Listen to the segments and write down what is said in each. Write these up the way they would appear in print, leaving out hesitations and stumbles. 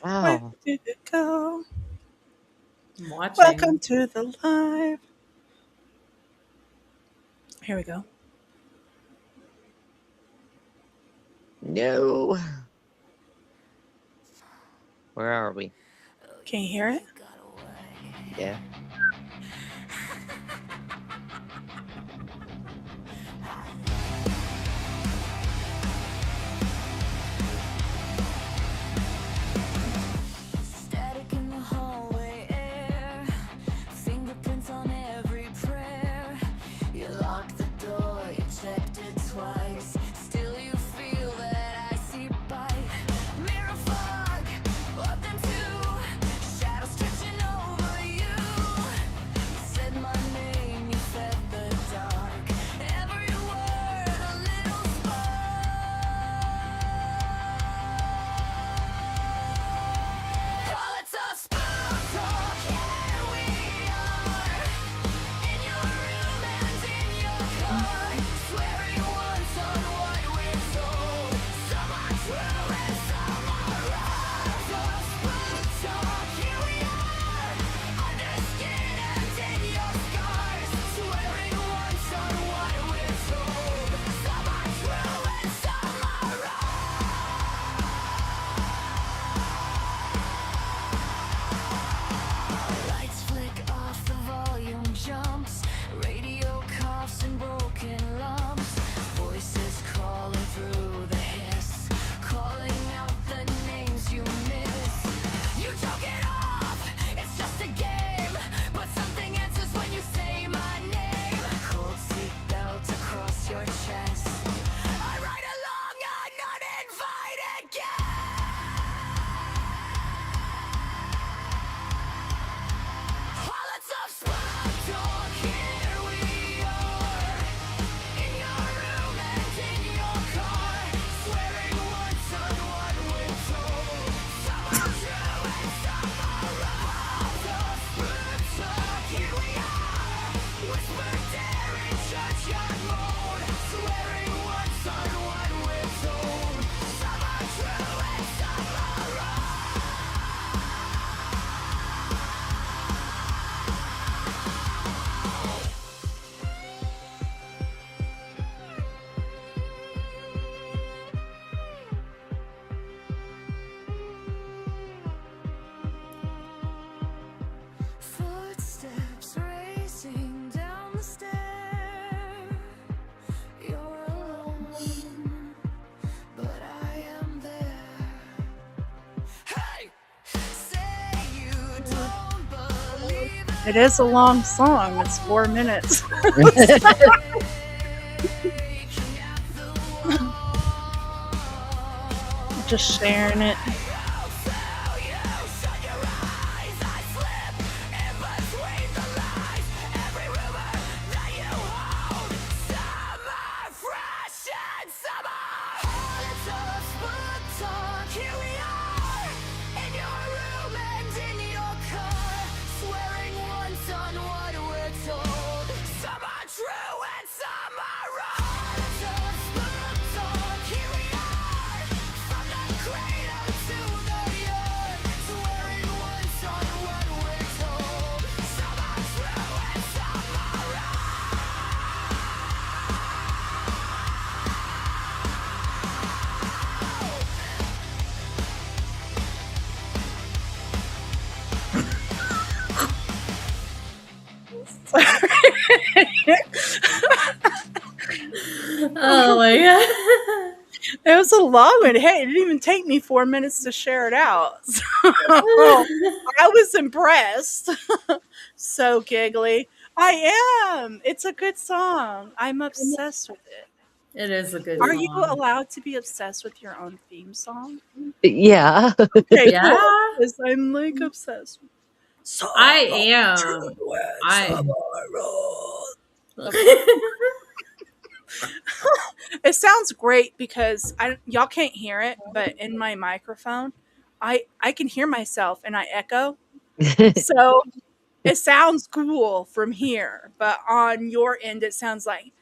Where Wow. did it go? I'm watching. Welcome to the live. Here we go. No. Where are we? Can you hear it? Yeah. Static in the hallway air, fingerprints on every prayer. You locked the door, you checked it twice. Still you feel that icy bite. Mirror fog, open to shadows stretching over you. You said my name, you fed the dark. Every word a little Harlots of Spooktalk, here we are, in your room and in your car, swearing once on what we're told. Some are true and some are wrong. Of Spooktalk, here we are, under skin and in your scars, swearing once on what we're told. Some are true and some are wrong. Lights flick off, the volume jumps. Radio coughs and broken lumps. Voices crawling through the hiss, calling out the names you miss. You choke it off, it's just a game, but something answers when you say my name. Cold seatbelt across your chest. I ride along an uninvited guest. Harlots of Spooktalk, here we are, in your room and in your car, swearing once on what we're told. Some are true and some are wrong. Harlots of Spooktalk, here we are, whispered there in churchyard mode, swearing once on what we're told. Some are true and some are wrong. Footsteps racing down the stair. You're alone, but I am there. Hey, say you don't believe It is a long song. It's 4 minutes. breaking at the wall. Just sharing it. You shut your eyes, I slip in between the lies. Every rumor that you hold, some are fresh and some are Harlots of Spooktalk, here we are, in your room and in your car, swearing once on what we're told. Some are true and some are wrong. Harlots of Spooktalk, here we are, from the cradle to the yard, swearing once on what we're told. Some are true and some are Oh my god. It was a long one. Hey, it didn't even take me 4 minutes to share it out. So, I was impressed. So giggly. I am. It's a good song. I'm obsessed with it. It is a good Are song. you allowed to be obsessed with your own theme song? Yeah. Okay, Yeah. cool. Because I'm like obsessed. So I am. It sounds great because y'all can't hear it, but in my microphone, I can hear myself and I echo. So it sounds cool from here, but on your end, it sounds like.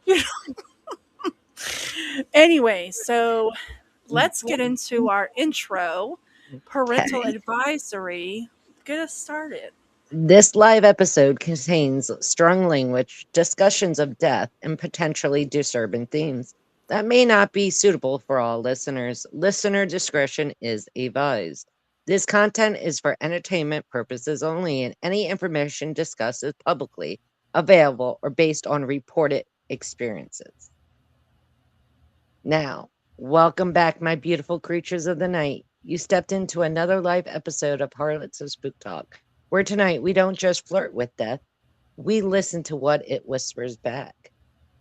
You know? Anyway, so let's get into our intro. Parental Okay. advisory. Get us started. This live episode contains strong language, discussions of death, and potentially disturbing themes that may not be suitable for all listeners. Listener discretion is advised. This content is for entertainment purposes only, and any information discussed is publicly available or based on reported experiences. Now, welcome back, my beautiful creatures of the night. You stepped into another live episode of Harlots of Spooktalk, where tonight we don't just flirt with death, we listen to what it whispers back.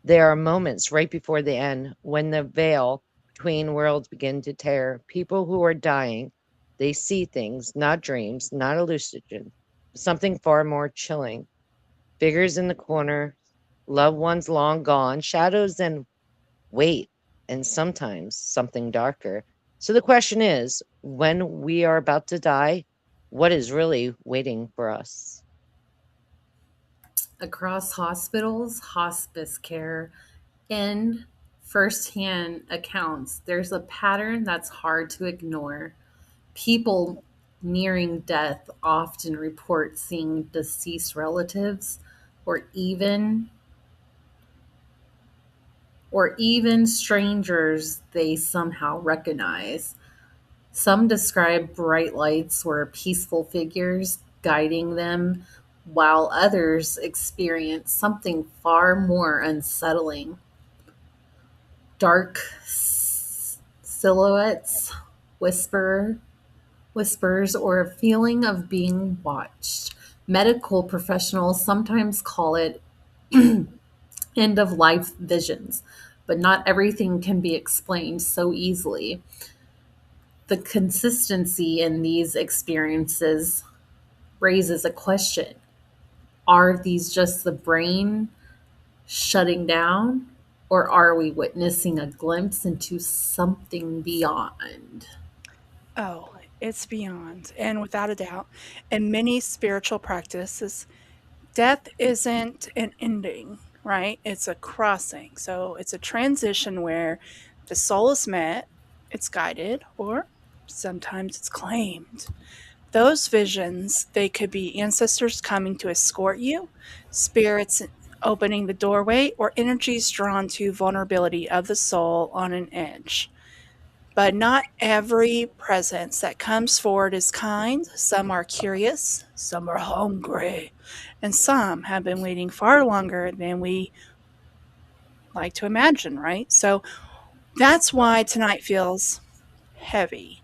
There are moments right before the end when the veil between worlds begin to tear. People who are dying, they see things, not dreams, not hallucinations, something far more chilling. Figures in the corner, loved ones long gone, shadows and weight, and sometimes something darker. So the question is, when we are about to die, what is really waiting for us? Across hospitals, hospice care, and firsthand accounts, there's a pattern that's hard to ignore. People nearing death often report seeing deceased relatives or even strangers they somehow recognize. Some describe bright lights or peaceful figures guiding them, while others experience something far more unsettling: dark silhouettes, whisper whispers, or a feeling of being watched. Medical professionals sometimes call it end of life visions, but not everything can be explained so easily. The consistency in these experiences raises a question: are these just the brain shutting down, or are we witnessing a glimpse into something beyond? Oh, it's beyond, and without a doubt, in many spiritual practices, death isn't an ending, right? It's a crossing. So it's a transition where the soul is met, it's guided, or sometimes it's claimed. Those visions, they could be ancestors coming to escort you, spirits opening the doorway, or energies drawn to vulnerability of the soul on an edge. But not every presence that comes forward is kind. Some are curious, some are hungry, and some have been waiting far longer than we like to imagine, right? So that's why tonight feels heavy,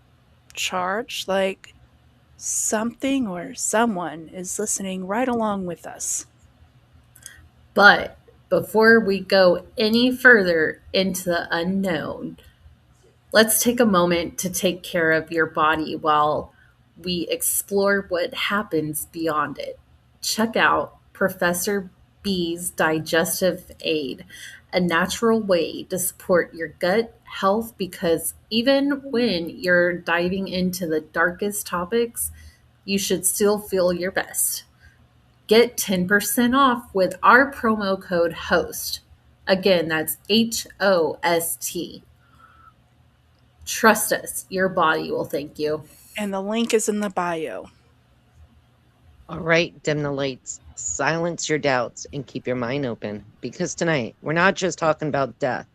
charged, like something or someone is listening right along with us. But before we go any further into the unknown, let's take a moment to take care of your body while we explore what happens beyond it. Check out Professor B's Digestive Aid, a natural way to support your gut health, because even when you're diving into the darkest topics, you should still feel your best. Get 10% off with our promo code HOST. Again, that's HOST. Trust us, your body will thank you. And the link is in the bio. All right, dim the lights, silence your doubts, and keep your mind open. Because tonight, we're not just talking about death.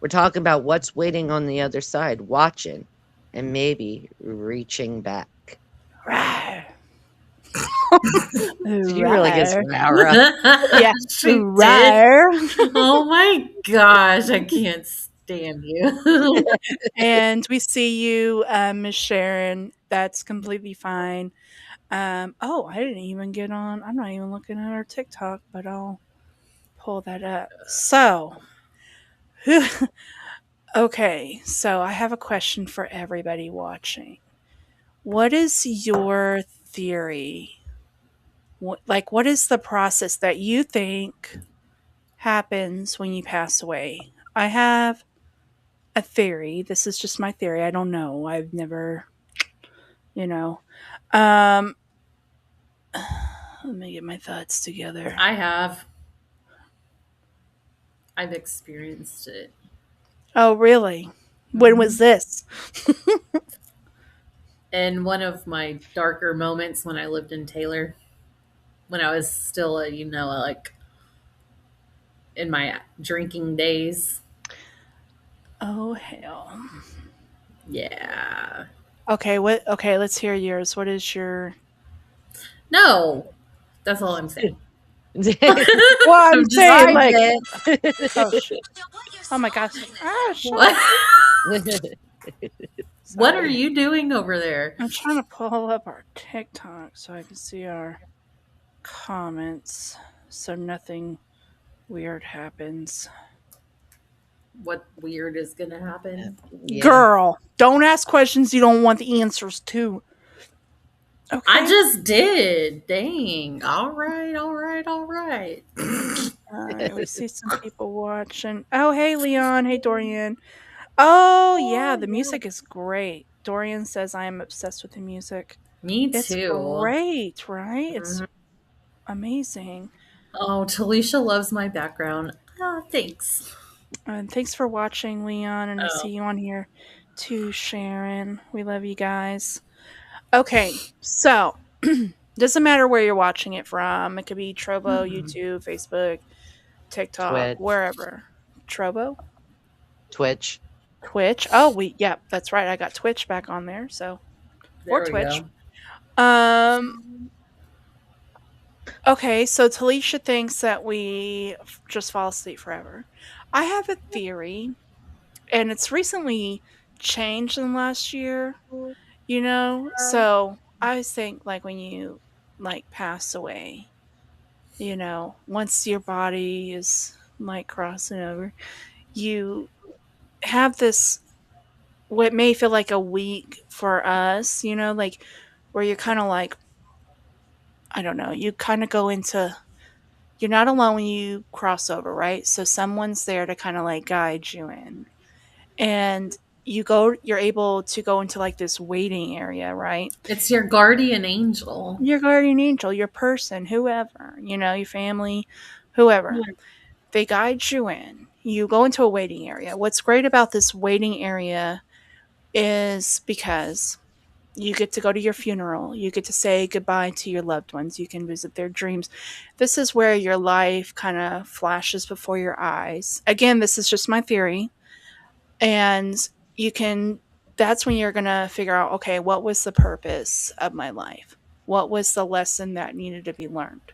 We're talking about what's waiting on the other side, watching, and maybe reaching back. Rawr. Did you really get Rawr. some aura? Yeah, She did. rawr. Oh my gosh, I can't stand you. And we see you, Miss Sharon. That's completely fine. Oh, I didn't even get on. I'm not even looking at our TikTok, but I'll pull that up. So, okay, so I have a question for everybody watching. What is your theory? What is the process that you think happens when you pass away? I have a theory. This is just my theory. I don't know. I've never, you know. Um, let me get my thoughts together. I have. I've experienced it. Oh, really? When was this? In one of my darker moments when I lived in Taylor, when I was still, like in my drinking days. Oh hell. Yeah. Okay, what okay, let's hear yours. What is your No, that's all I'm saying. Well, I'm I'm just saying hiding like it. oh shit. Oh my gosh. Ah, shut What? up. What are Sorry. you doing over there? I'm trying to pull up our TikTok so I can see our comments so nothing weird happens. What weird is going to happen? Yeah. Girl, don't ask questions you don't want the answers to. I Okay? just did. Dang. All right, all right, all right. All right, we see some people watching. Oh, hey, Leon. Hey, Dorian. Oh, yeah, the music is great. Dorian says I am obsessed with the music. Me It's too. great, right? It's Mhm. amazing. Oh, Talisha loves my background. Ah, thanks. And thanks for watching, Leon. And I Oh. see you on here too, Sharon. We love you guys. Okay, so doesn't matter where you're watching it from. It could be Trovo, Mhm. YouTube, Facebook, TikTok, Twitch. wherever. Trovo? Twitch. Twitch. Oh, yep, that's right. I got Twitch back on there. So, or There we Twitch. go. Um, okay, so Talisha thinks that we just fall asleep forever. I have a theory, and it's recently changed in the last year, you know? So I always think like when you like pass away, you know, once your body is like crossing over, you have this what may feel like a week for us, you know, like where you're kind of like, I don't know, you kind of go into, you're not alone when you cross over, right? So someone's there to kind of like guide you in. And you're able to go into like this waiting area, right? It's your guardian angel. Your guardian angel, your person, whoever, you know, your family, whoever. They guide you in. You go into a waiting area. What's great about this waiting area is because you get to go to your funeral. You get to say goodbye to your loved ones. You can visit their dreams. This is where your life kind of flashes before your eyes. Again, this is just my theory. And you can, that's when you're going to figure out, okay, what was the purpose of my life? What was the lesson that needed to be learned?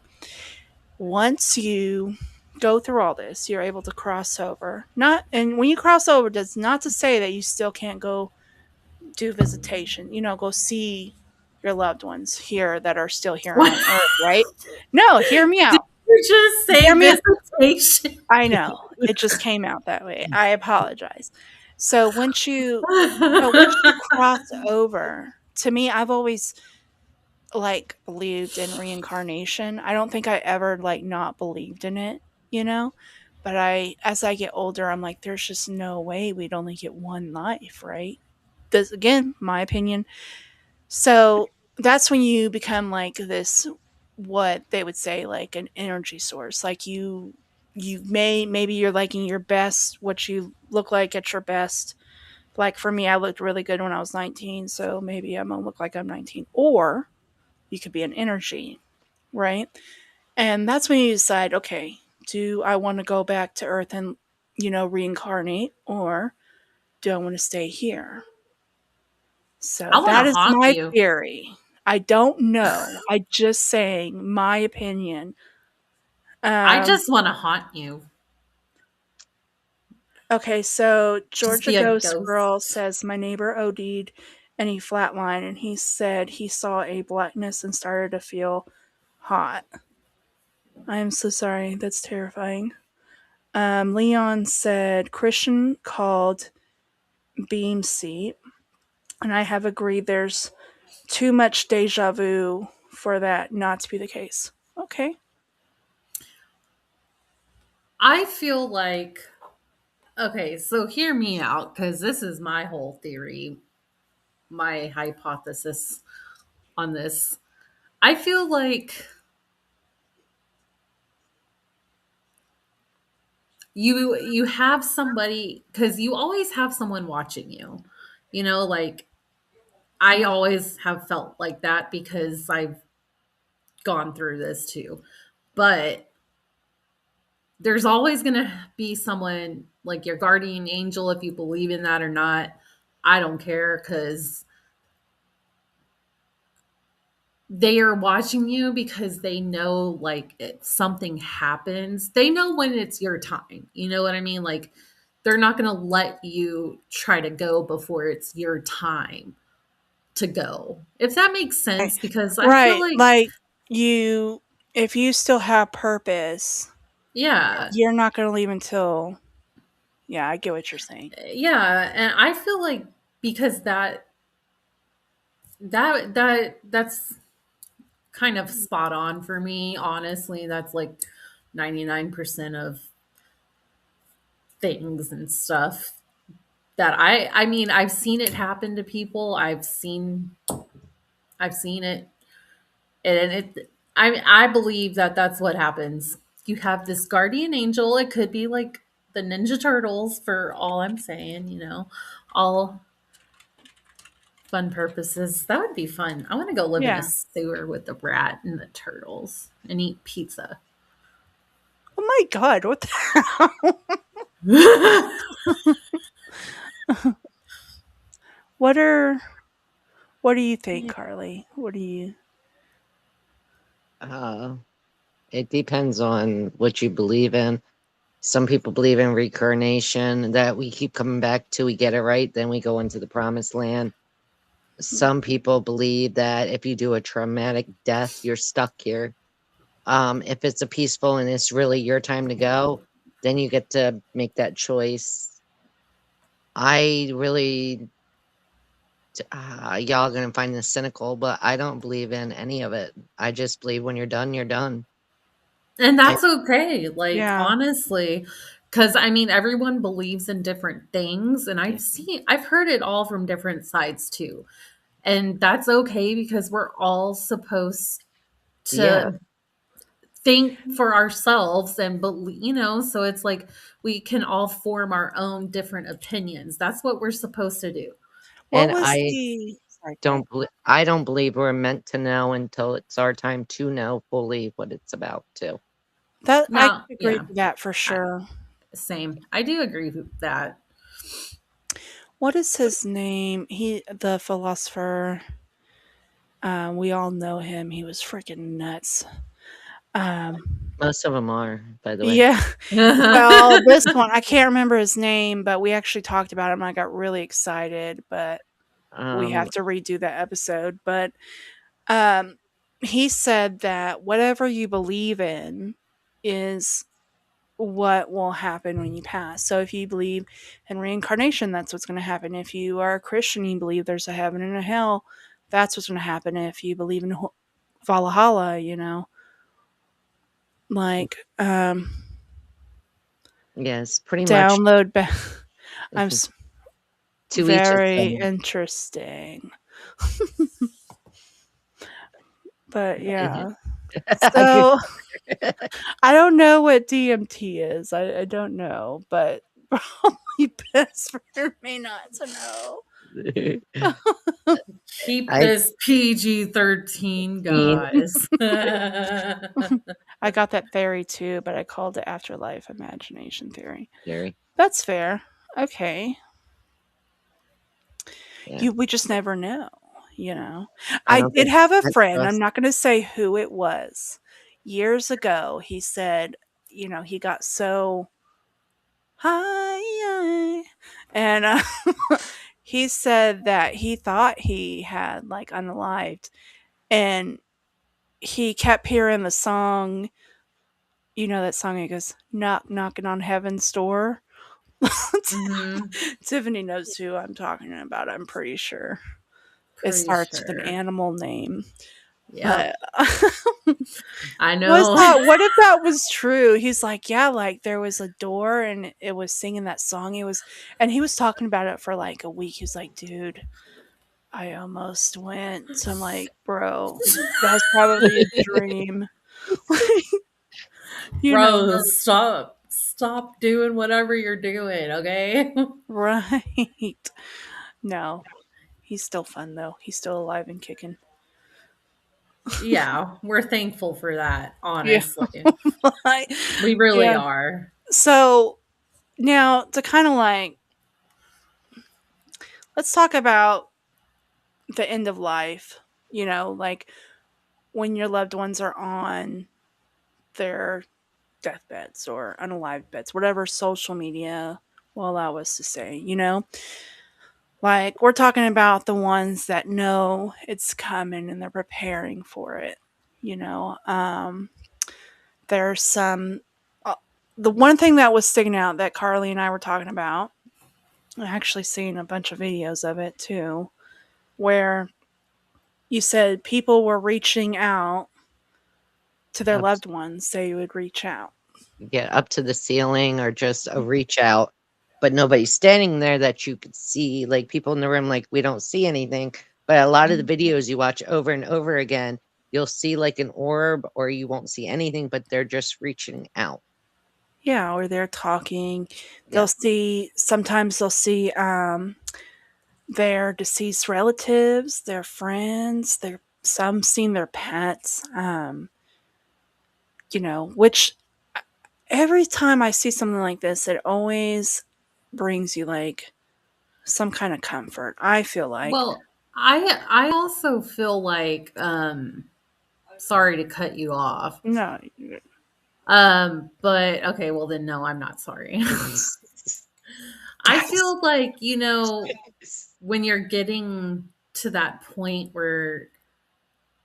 Once you go through all this, you're able to cross over. Not, and when you cross over, does not to say that you still can't go do visitation, you know, go see your loved ones here that are still here What? on earth, right? No, hear me Did out. you just say Hear me out. visitation? I know. It just came out that way. I apologize. So once you cross over, to me, I've always like believed in reincarnation. I don't think I ever like not believed in it, you know? But as I get older, I'm like, there's just no way we'd only get one life, right? This again, my opinion. So that's when you become like this, what they would say, like an energy source. Like maybe you're liking your best, what you look like at your best. Like for me, I looked really good when I was 19, so maybe I'm gonna look like I'm 19. Or you could be an energy, right? And that's when you decide, okay, do I want to go back to Earth and, you know, reincarnate, or do I want to stay here? So I want to that is haunt my you. theory. I don't know. I just saying my opinion. I Um, just want to haunt you. okay, so Just Georgia be a Ghost Girl ghost. says my neighbor OD'd and he flatlined and he said he saw a blackness and started to feel hot. I am so sorry. That's terrifying. Leon said Christian called Beam Seat, and I have agreed there's too much deja vu for that not to be the case. Okay. I feel like, okay, so hear me out because this is my whole theory, my hypothesis on this. I feel like you have somebody, because you always have someone watching you. Like I always have felt like that because I've gone through this too. But there's always going to be someone like your guardian angel, if you believe in that or not. I don't care, because they are watching you because they know, like, if something happens, they know when it's your time. You know what I mean? Like, they're not going to let you try to go before it's your time to go. If that makes sense, because I feel Right. like, Like if you still have purpose, yeah, you're not going to leave until, yeah, I get what you're saying. yeah, and I feel like because that's kind of spot on for me. Honestly, that's like 99% of things and stuff that I mean, I've seen it happen to people. I've seen it, and I believe that that's what happens. You have this guardian angel. It could be like the Ninja Turtles, for all I'm saying. All fun purposes. That would be fun. I want to go live in a Yeah. sewer with the rat and the turtles and eat pizza. Oh my God, what the what do you think, Carly? What do you It depends on what you believe in. Some people believe in reincarnation, that we keep coming back till we get it right, then we go into the promised land. Some people believe that if you do a traumatic death, you're stuck here. If it's a peaceful and it's really your time to go, then you get to make that choice. I really, y'all gonna find this cynical, but I don't believe in any of it. I just believe when you're done, you're done. And And that's okay. Like, Yeah. honestly, because I mean, everyone believes in different things. And I've heard it all from different sides too. And that's okay, because we're all supposed yeah, to think for ourselves and believe, so it's like we can all form our own different opinions. That's what we're supposed to do. what and was the sorry, go ahead. I don't believe we're meant to know until it's our time to know fully what it's about too. That I Now, can agree yeah, to that for I- sure. same. I do agree with that. What is his name? The philosopher. We all know him. He was freaking nuts. Um, Most of them are, by the way. yeah. Well, this one I can't remember his name, but we actually talked about him. I got really excited, but we have Um, to redo that episode. But um, he said that whatever you believe in is what will happen when you pass. So if you believe in reincarnation, that's what's going to happen. If you are a Christian, you believe there's a heaven and a hell, that's what's going to happen. If you believe in Valhalla, like yes, pretty much. download back. I'm To each its very own. interesting. But yeah. I could- So I don't know what DMT is. I don't know, but probably best for me not to know. Keep I this PG-13, guys. I got that theory too, but I called it afterlife imagination theory. Gary. That's fair. Okay. Yeah. We just never know, I I don't did think have a that's friend, I'm us. not going to say who it was. Years ago, he said, he got so high and he said that he thought he had like unalived and he kept hearing the song, that song it goes knock knocking on heaven's door. Hmm. Tiffany knows who I'm talking about, I'm pretty sure. It Pretty starts with an sure. animal name. Yep. But I know. what if that was true? He's like, yeah, like there was a door and it was singing that song. And he was talking about it for like a week. He was like, dude, I almost went. So I'm like, bro, that was probably a dream. You know, Bro, stop. stop doing whatever you're doing, okay? Right. No, he's still fun though. He's still alive and kicking. Yeah, we're thankful for that, Yeah. honestly. Like, We really yeah. are. So now to kind of like, let's talk about the end of life. Like when your loved ones are on their deathbeds or unalived beds, whatever social media will allow us to say. Like we're talking about the ones that know it's coming and they're preparing for it. You know, there's some. The one thing that was sticking out that Carly and I were talking about, I actually seen a bunch of videos of it too, where you said people were reaching out to their Up, loved ones. They would reach out. yeah, up to the ceiling or just a reach out, but nobody's standing there that you could see. Like people in the room, like we don't see anything. But a lot of the videos you watch over and over again, you'll see like an orb, or you won't see anything, but they're just reaching out. Yeah, or they're talking. Yeah. Sometimes they'll see their deceased relatives, their friends, some seen their pets. Which every time I see something like this, it always brings you like some kind of comfort. I feel like. Well, I also feel like sorry to cut you off. No. But okay, well then no, I'm not sorry. I feel like, when you're getting to that point where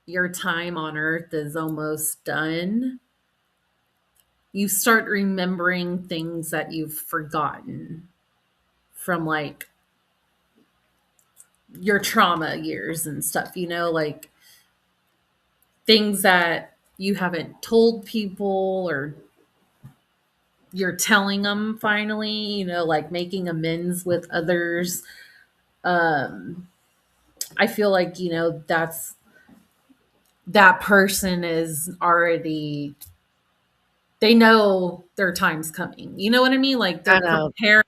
your time on earth is almost done, you start remembering things that you've forgotten from like your trauma years and stuff, like things that you haven't told people or you're telling them finally, like making amends with others. I feel like, that person is already, they know their time's coming. You know what I mean? Like they're Kind of, preparing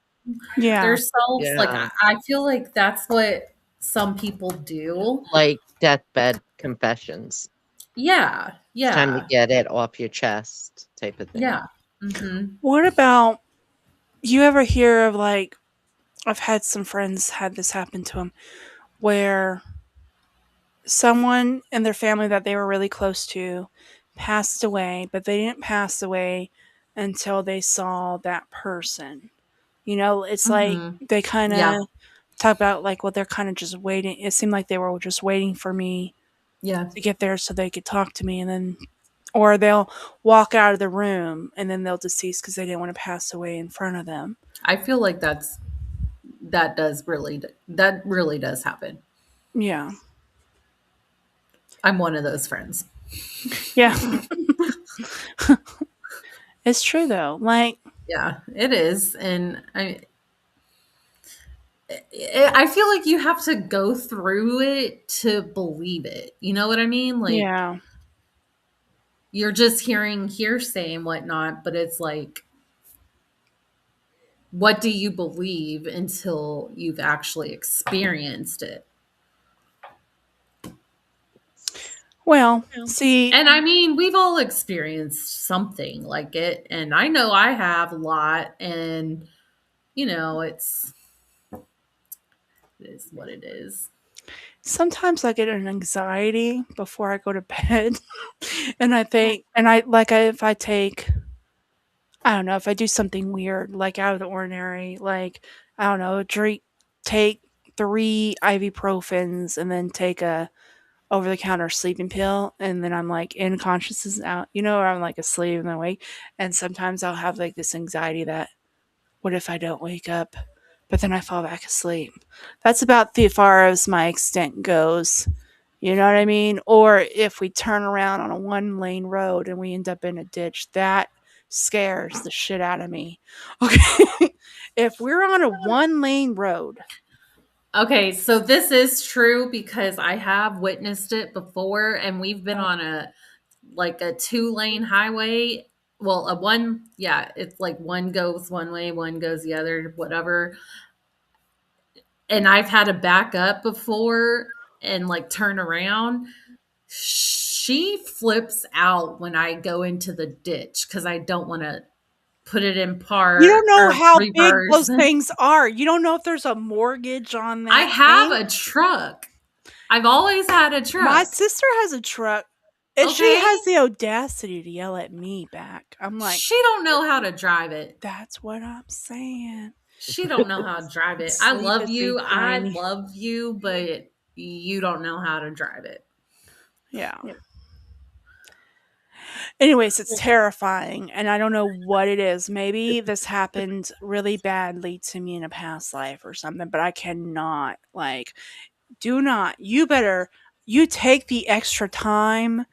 Yeah. themselves. Like yeah, I feel like that's what some people do. like deathbed confessions. Yeah. It's time to Yeah. get it off your chest, type of thing. Yeah. Hmm. What about you ever hear of like I've had some friends had this happen to them where someone in their family that they were really close to passed away, but they didn't pass away until they saw that person. It's like Hmm. they kind Yeah. of talk about like, well, they're kind of just waiting. It seemed like they were just waiting for me Yeah. to get there so they could talk to me, and then, or they'll walk out of the room and then they'll decease because they didn't want to pass away in front of them. I feel like that really does happen. Yeah. I'm one of those friends. Yeah. It's true though. Like, Yeah, it is. And I feel like you have to go through it to believe it. You know what I mean? Like yeah. you're just hearing hearsay and whatnot, but it's like, what do you believe until you've actually experienced it? Well, see, And I mean, we've all experienced something like it, and I know I have a lot, and it is what it is. sometimes I get an anxiety before I go to bed. And I think, and I like, if I take, I don't know, if I do something weird, like out of the ordinary, like, I don't know, take 3 ibuprofens and then take a over the counter sleeping pill, and then I'm like in consciousness out, or I'm like asleep and then awake. And sometimes I'll have like this anxiety that what if I don't wake up? But then I fall back asleep. That's about the far as my extent goes. You know what I mean? Or if we turn around on a 1 lane road and we end up in a ditch, that scares the shit out of me. Okay. If we're on a 1 lane road. Okay, so this is true because I have witnessed it before, and we've been on a 2-lane highway well, a one, yeah, it's like one goes one way, one goes the other, whatever. And I've had to back up before and like turn around. She flips out when I go into the ditch because I don't want to put it in You don't park know or how big reverse. those things are. You don't know if there's a mortgage on I that have thing. a truck. I've always had a truck. My sister has a truck, and she Okay. has the audacity to yell at me back. I'm like, She don't know how to drive it. that's what I'm saying. She don't know how to drive it. I Sleep love is you. the I tiny. love you, but you don't know how to drive it. Yeah. Anyways, it's terrifying, and I don't know what it is. Maybe this happened really badly to me in a past life or something, but I cannot, like, do not. You take the extra time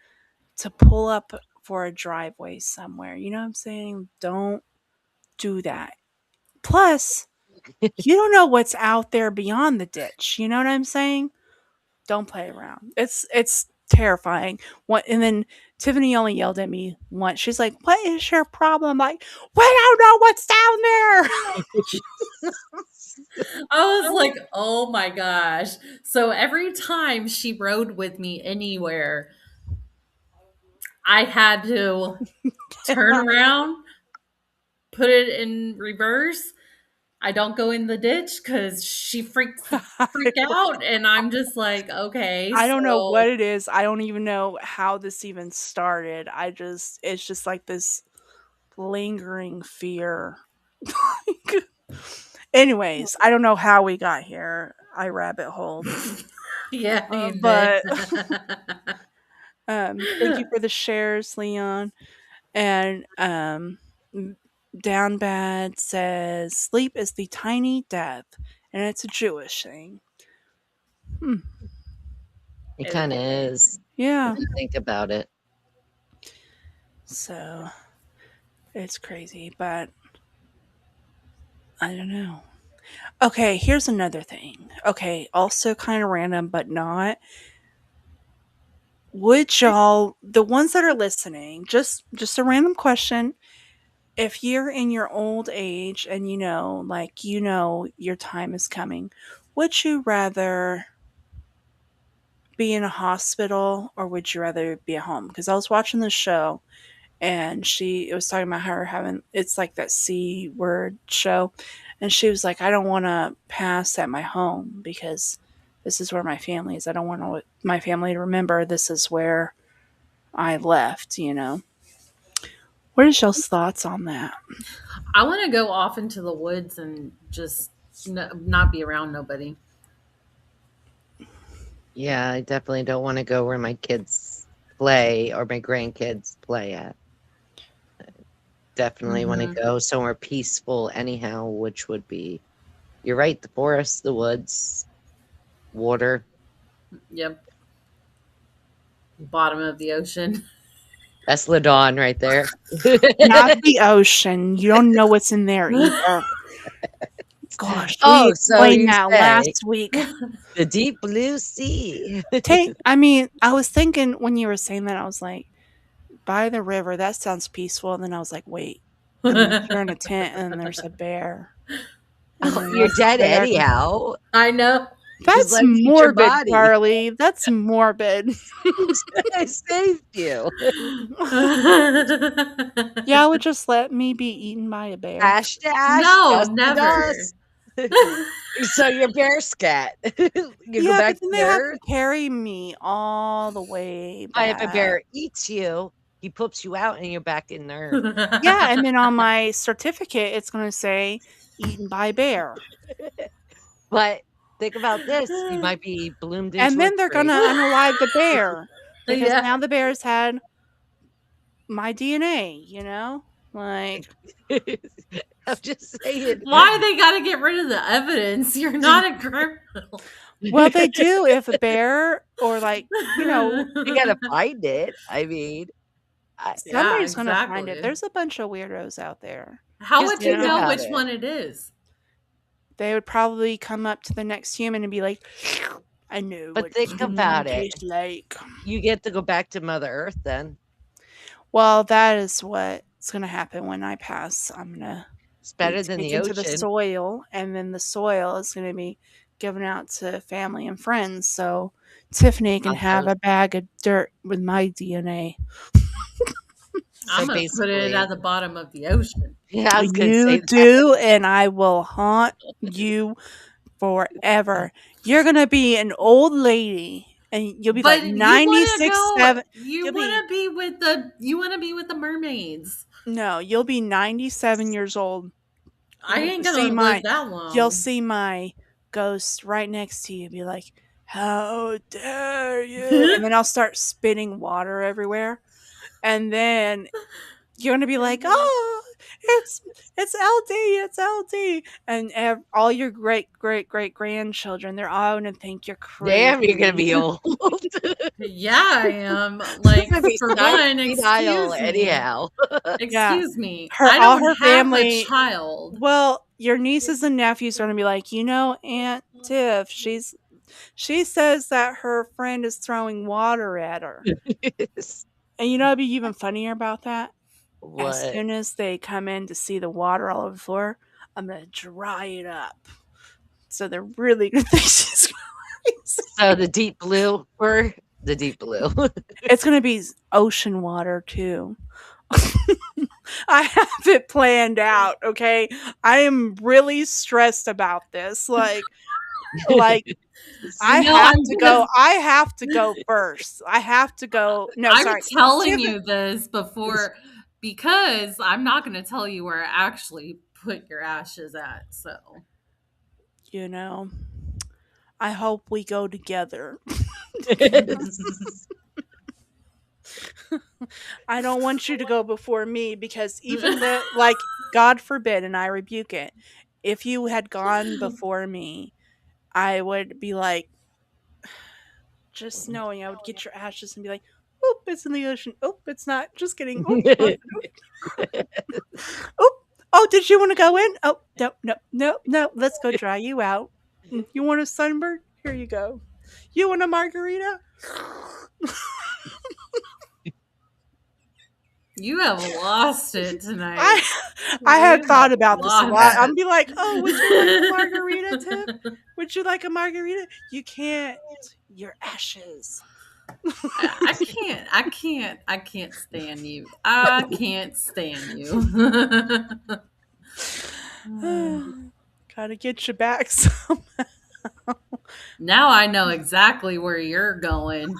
to pull up for a driveway somewhere. You know what I'm saying? Don't do that. Plus, you don't know what's out there beyond the ditch. You know what I'm saying? Don't play around. It's terrifying. What and then Tiffany only yelled at me once. She's like, "What is your problem?" I'm like, we don't know what's down there. I was like, oh my gosh. So every time she rode with me anywhere, I had to turn around, put it in reverse. I don't go in the ditch because she freak out, and I'm just like, okay, I don't know what so it is. I don't even know how this even started. It's just like this lingering fear. Anyways, I don't know how we got here. I rabbit holed. yeah, you did. But thank you for the shares, Leon. And Down Bad says sleep is the tiny death, and it's a Jewish thing. It kind of is. Yeah. If you think about it. So it's crazy, but I don't know. Okay, here's another thing. Okay, also kind of random, but not. Would y'all, the ones that are listening, just a random question, if you're in your old age and your time is coming, would you rather be in a hospital or would you rather be at home? Because I was watching the show and it was talking about her having, it's like that C word show, and she was like, I don't want to pass at my home because this is where my family is. I don't want my family to remember this is where I left. What is y'all's thoughts on that? I want to go off into the woods and just not be around nobody. Yeah, I definitely don't want to go where my kids play or my grandkids play at. Definitely want to go somewhere peaceful anyhow, which would be, you're right, the forest, the woods, water. Yep. Bottom of the ocean. That's LaDawn right there. Not the ocean. You don't know what's in there either. Gosh, Oh, we so explained you that say last week. the deep blue sea. I was thinking when you were saying that, I was like, by the river, that sounds peaceful. And then I was like, wait. And then you're in a tent and there's a bear. You're dead anyhow. I know. That's Let me eat your morbid, body. Carly. That's morbid. I saved you. Y'all would just let me be eaten by a bear. Ash to ash. No, dust to never. dust. So you're bear scat. You go back but then to they have Earth. to carry me all the way back. If a bear eats you, he poops you out and you're back in Earth. Yeah, and then on my certificate, it's going to say eaten by bear. But think about this. You might be bloomed into And then they're going to unalive the bear. Because Yeah. now the bear's had my DNA, Like, I'm just saying. Why they got to get rid of the evidence? You're not a criminal. well, they do if a bear or You got to find it. I mean, somebody's going to find exactly. it. There's a bunch of weirdos out there. How Just would you think know about which it. one it is? They would probably come up to the next human and be like, I knew. But think about it. Like. You get to go back to Mother Earth then. Well, that is what it's going to happen when I pass. I'm going to It's be better than the taken to the ocean. soil, and then the soil is going to be given out to family and friends. So Tiffany can have Awesome. a bag of dirt with my DNA. I'm So gonna put it basically, at the bottom of the ocean. yeah, I was going to You say that. do, and I will haunt you forever. You're going to be an old lady, and you'll be like But you want to 96, go. 7. You You'll want be to be with the. You want to be with the mermaids. No, you'll be 97 years old. I ain't See gonna live my that You'll long. see my ghost right next to you, be like, "How dare you?" And then I'll start spitting water everywhere. And then you're gonna be like, "Oh, it's LD, it's LD," and all your great grandchildren, they're all gonna think you're Damn, you're going to crazy. be old. Yeah, I am. You're Like, going to be for one, senile excuse me. anyhow. Yeah, Excuse me. I all don't her have a family. child. Well, your nieces and nephews are gonna be like, Aunt Tiff, she says that her friend is throwing water at her. And it'd be even funnier about that? As What? soon as they come in to see the water all over the floor, I'm gonna dry it up. So they're really gonna think she's crazy. So the deep blue or the deep blue. It's gonna be ocean water too. I have it planned out, okay? I am really stressed about this. Like I have to go. I have to go first. I have to go. No, I'm sorry. telling Tiff- you this before because I'm not going to tell you where I actually put your ashes at. So I hope we go together. I don't want you to go before me because even God forbid, and I rebuke it, if you had gone before me, I would be like, just knowing I would get your ashes and be like, oop, it's in the ocean. Oop, it's not. Just kidding. Oop, oop. Oh, did you want to go in? Oh, no, no, no, no. Let's go dry you out. You want a sunburn? Here you go. You want a margarita? you have lost it tonight. I had You thought have about this a lot. lost I'd be like, oh, would you like a margarita, Tiff? Would you like a margarita? You can't. Your ashes. I can't stand you. I can't stand you. Gotta get you back somehow. Now I know exactly where you're going.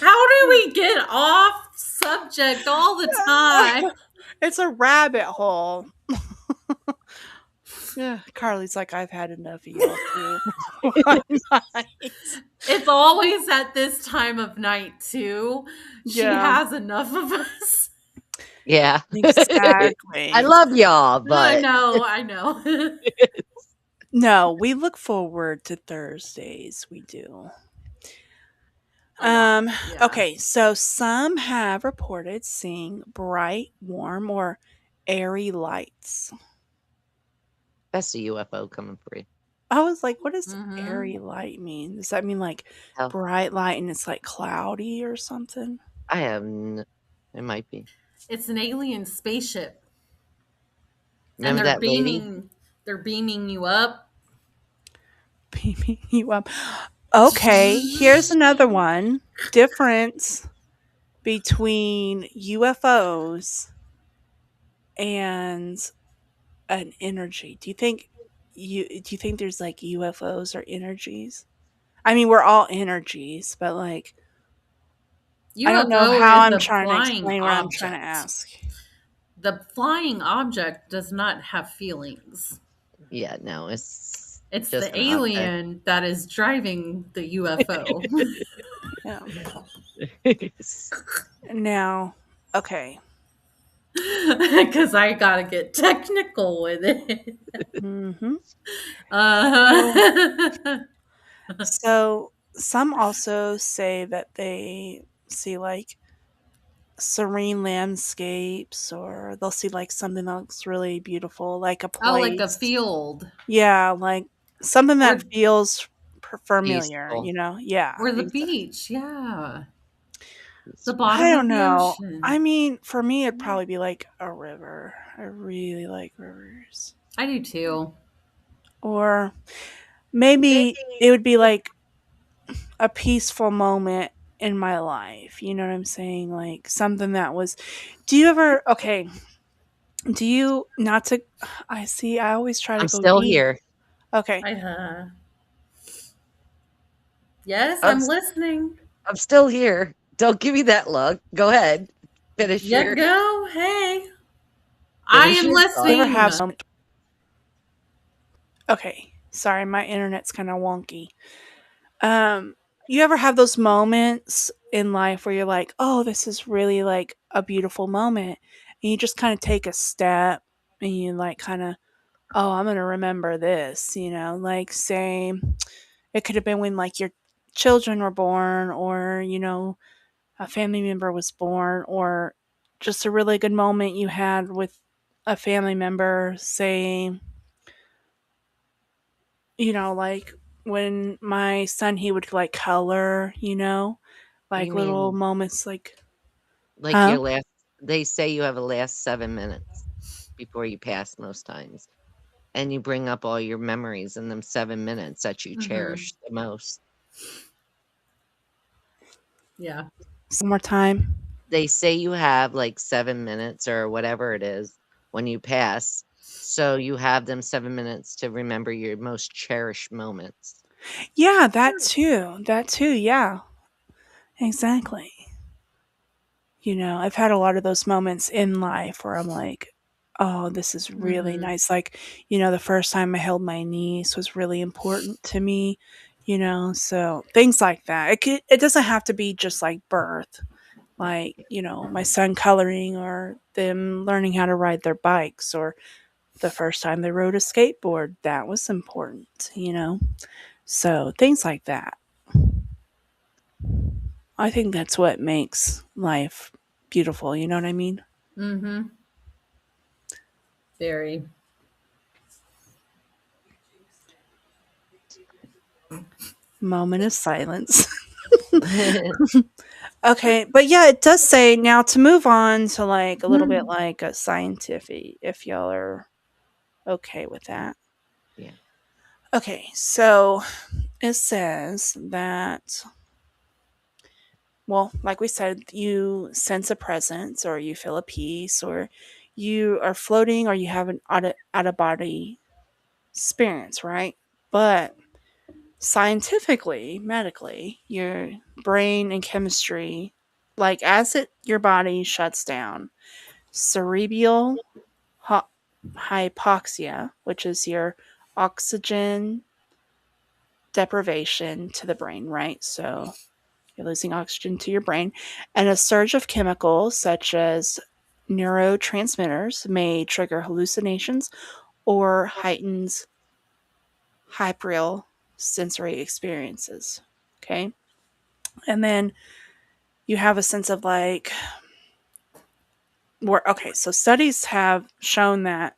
How do we get off subject all the time? It's a rabbit hole. Yeah, Carly's like, I've had enough of y'all too. One night. It's always at this time of night too. She Yeah. has enough of us. Yeah. Exactly. I love y'all, but I know. No, we look forward to Thursdays. We do. Yeah. Okay, so some have reported seeing bright, warm, or airy lights. that's a UFO coming for you. I was like, what does Mhm. airy light mean? Does that mean like Oh. bright light and it's like cloudy or something? I have it might be. It's an alien spaceship. Remember and they're that lady? beaming they're beaming you up. Beaming you up. Okay, here's another one. Difference between UFOs and an energy. Do you think there's like UFOs or energies? I mean, we're all energies, but like I don't know UFO how is I'm a trying to flying explain what I'm trying to object. ask. The flying object does not have feelings. Yeah, no, it's It's just the an object. alien that is driving the UFO. Yeah. Now, okay. Because I gotta get technical with it. Mm-hmm. Uh, So some also say that they see like serene landscapes, or they'll see like something that looks really beautiful, like a place. like a field. Yeah, like something that Or- feels familiar, Peaceful. Yeah. Or the exactly. beach, yeah. The I bottom don't of the know. ocean. I mean, for me, it'd probably be like a river. I really like rivers. I do too. Or maybe it would be like a peaceful moment in my life. You know what I'm saying? Like something that was. Do you ever. Okay. Do you. Not to. I see. I always try to I'm go still deep. here. Okay. Yes, I'm I'm listening. I'm still here. Don't give me that look. Go ahead. Finish Yeah, your go. Hey, I finish am your You thought. ever listening. have some. Okay. Sorry, my internet's kind of wonky. Um, you ever have those moments in life where you're like, "Oh, this is really like a beautiful moment," and you just kind of take a step and you like kind of, "Oh, I'm gonna remember this," you know, like say it could have been when like your children were born, or you know, a family member was born, or just a really good moment you had with a family member, say, you know, like when my son, he would like color, you know, You like little mean moments like, like huh? your last they say you have a last 7 minutes before you pass most times. And you bring up all your memories in them 7 minutes that you Mm-hmm. cherish the most. Yeah. Some more time. They say you have like 7 minutes or whatever it is when you pass. So you have them 7 minutes to remember your most cherished moments. Yeah, that too. That too. Yeah, exactly. You know, I've had a lot of those moments in life where I'm like, oh, this is really Mm-hmm. nice. Like, you know, the first time I held my niece was really important to me, you know, so things like that. It doesn't have to be just like birth, like, you know, my son coloring or them learning how to ride their bikes or the first time they rode a skateboard. That was important, you know. So things like that. I think that's what makes life beautiful, you know what I mean? Mm-hmm. Very. Moment of silence. Okay, but yeah, it does say now to move on to like a little bit like a scientific, if y'all are okay with that. Yeah. Okay, so it says that, well, like we said, you sense a presence or you feel a peace or you are floating or you have an out of body experience, right? But scientifically, medically, your brain and chemistry, like as it your body shuts down, cerebral hy- hypoxia, which is your oxygen deprivation to the brain, right? So you're losing oxygen to your brain, and a surge of chemicals such as neurotransmitters may trigger hallucinations or heightens hyperreal sensory experiences. Okay. And then you have a sense of like, where, okay, so studies have shown that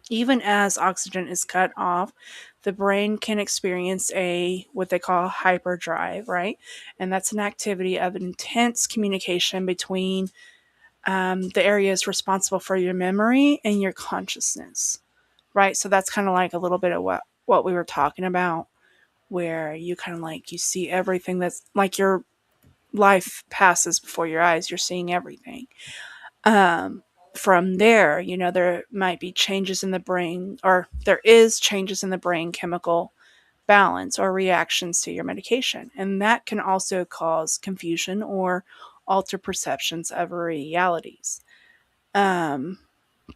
even as oxygen is cut off, the brain can experience a what they call hyperdrive, right? And that's an activity of intense communication between the areas responsible for your memory and your consciousness, right? So that's kind of like a little bit of what we were talking about, where you kind of like you see everything that's like your life passes before your eyes. You're seeing everything. Um, from there, you know, there might be changes in the brain, or there is changes in the brain chemical balance or reactions to your medication. And that can also cause confusion or alter perceptions of realities. Um,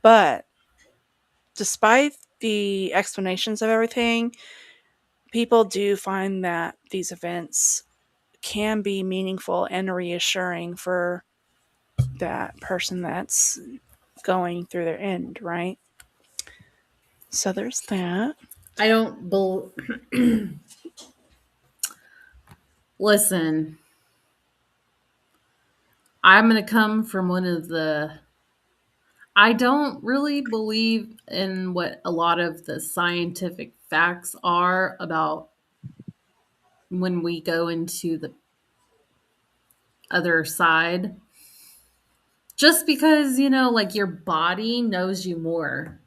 but despite the explanations of everything, people do find that these events can be meaningful and reassuring for that person that's going through their end, right? So there's that. I don't listen. I'm going to come from one of the. I don't really believe in what a lot of the scientific facts are about when we go into the other side. Just because, like your body knows you more.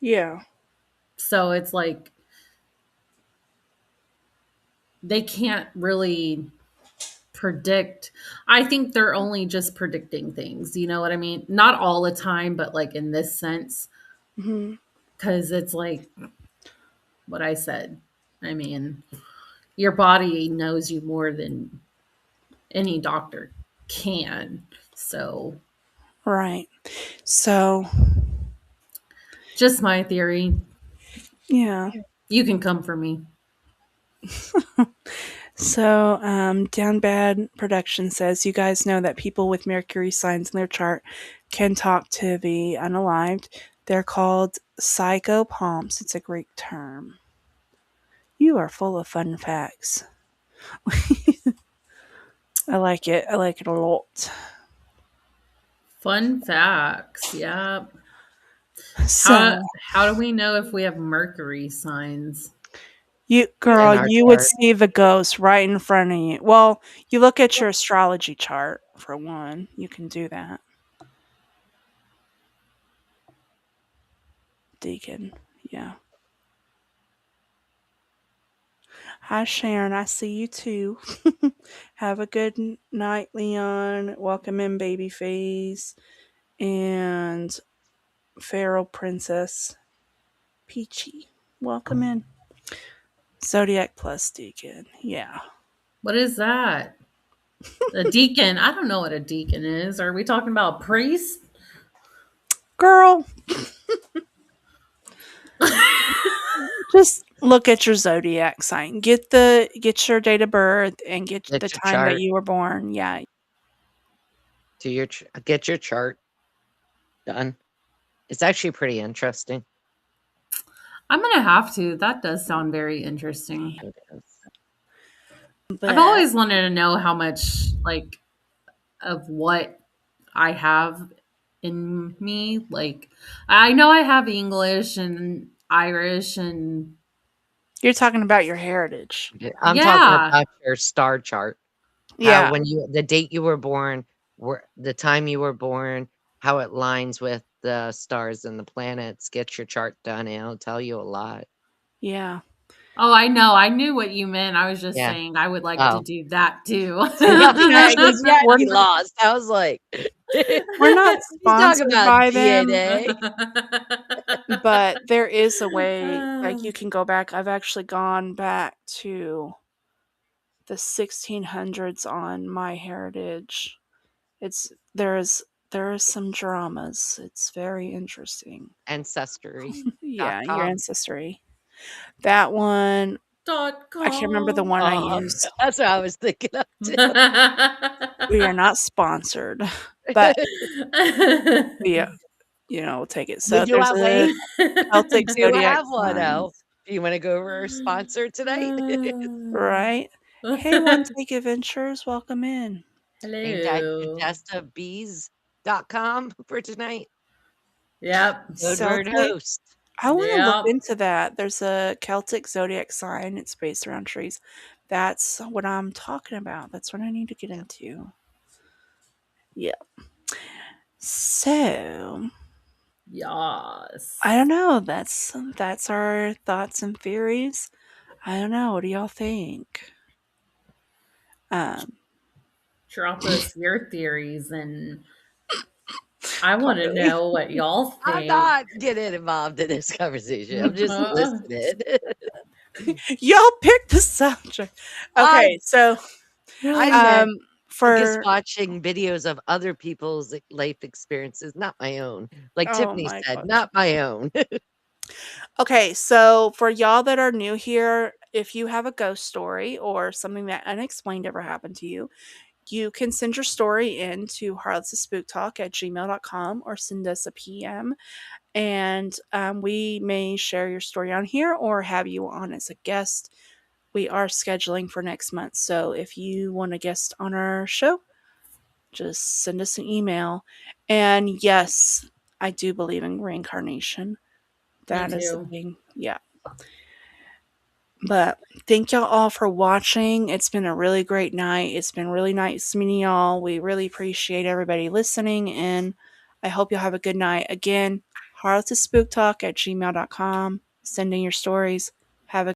Yeah. So it's like they can't really predict. I think they're only just predicting things. You know what I mean? Not all the time, but like in this sense, Hmm. because it's like what I said. I mean, your body knows you more than any doctor can. So, Right. So, just my theory. yeah. You can come for me. So, Down Bad Production says, you guys know that people with Mercury signs in their chart can talk to the unalived. They're called psychopomps. It's a Greek term. You are full of fun facts. I like it. I like it a lot. Fun facts. Yeah. How So, how do we know if we have Mercury signs? you In girl, our you would chart. see the ghost right in front of you. Well, you look at your astrology chart for one. You can do that. Deacon. Yeah. Hi, Sharon. I see you too. Have a good night, Leon. Welcome in, Babyface. And Feral Princess Peachy. Welcome in. Zodiac Plus Deacon. Yeah. What is that? A deacon. I don't know what a deacon is. Are we talking about a priest? Girl, just look at your zodiac sign. Get your date of birth and get Get the your time that chart. you were born. Yeah. Get your chart done. It's actually pretty interesting. I'm gonna have to. That does sound very interesting. It is. I've But always wanted to know how much like of what I have in me. Like I know I have English and Irish and you're talking about your heritage. I'm talking yeah. about your star chart. How Yeah. when the date you were born, the time you were born, how it lines with the stars and the planets. Get your chart done, and it'll tell you a lot. Yeah. Oh, I know. I knew what you meant. I was just Yeah. saying I would like to Oh. do that too. Yeah, Yeah, because you had we're me not lost. I was like, we're not you talk sponsored about by them, DNA. but there is a way like you can go back. I've actually gone back to the 1600s on my heritage. It's there is some dramas. It's very interesting. Yeah, your Ancestry.com. ancestry. That one, Dot I can't remember the com. one I used. That's what I was thinking of too. We are not sponsored, but yeah, we'll take it. We So do there's have a wait. Celtic We do zodiac have one though. signs, Do you want to go over our sponsor tonight? right? Hey, One Take Adventures, welcome in. Ain't that Hello. contestabees.com for tonight? Yep. Code word Celtic. host. I want to look Yep. into that. There's a Celtic zodiac sign. It's based around trees. That's what I'm talking about. That's what I need to get into. Yeah. So Yes. I don't know. That's our thoughts and theories. I don't know. What do y'all think? Um, Drop us your theories and I want to Carly. know what y'all I'm think. not getting involved in this conversation. I'm just listening. Y'all picked the subject. Okay, so I um meant just for watching videos of other people's life experiences, not my own. Like oh Tiffany my said, gosh. not my own. Okay, so for y'all that are new here, if you have a ghost story or something that unexplained ever happened to you, you can send your story in to harlotsofspooktalk@gmail.com or send us a PM. And we may share your story on here or have you on as a guest. We are scheduling for next month. So if you want a guest on our show, just send us an email. And yes, I do believe in reincarnation. Me That is the too. thing. Yeah. But thank y'all all for watching. It's been a really great night. It's been really nice meeting y'all. We really appreciate everybody listening, and I hope y'all have a good night. Again, Harlots Spooktalk at gmail.com. Send in your stories.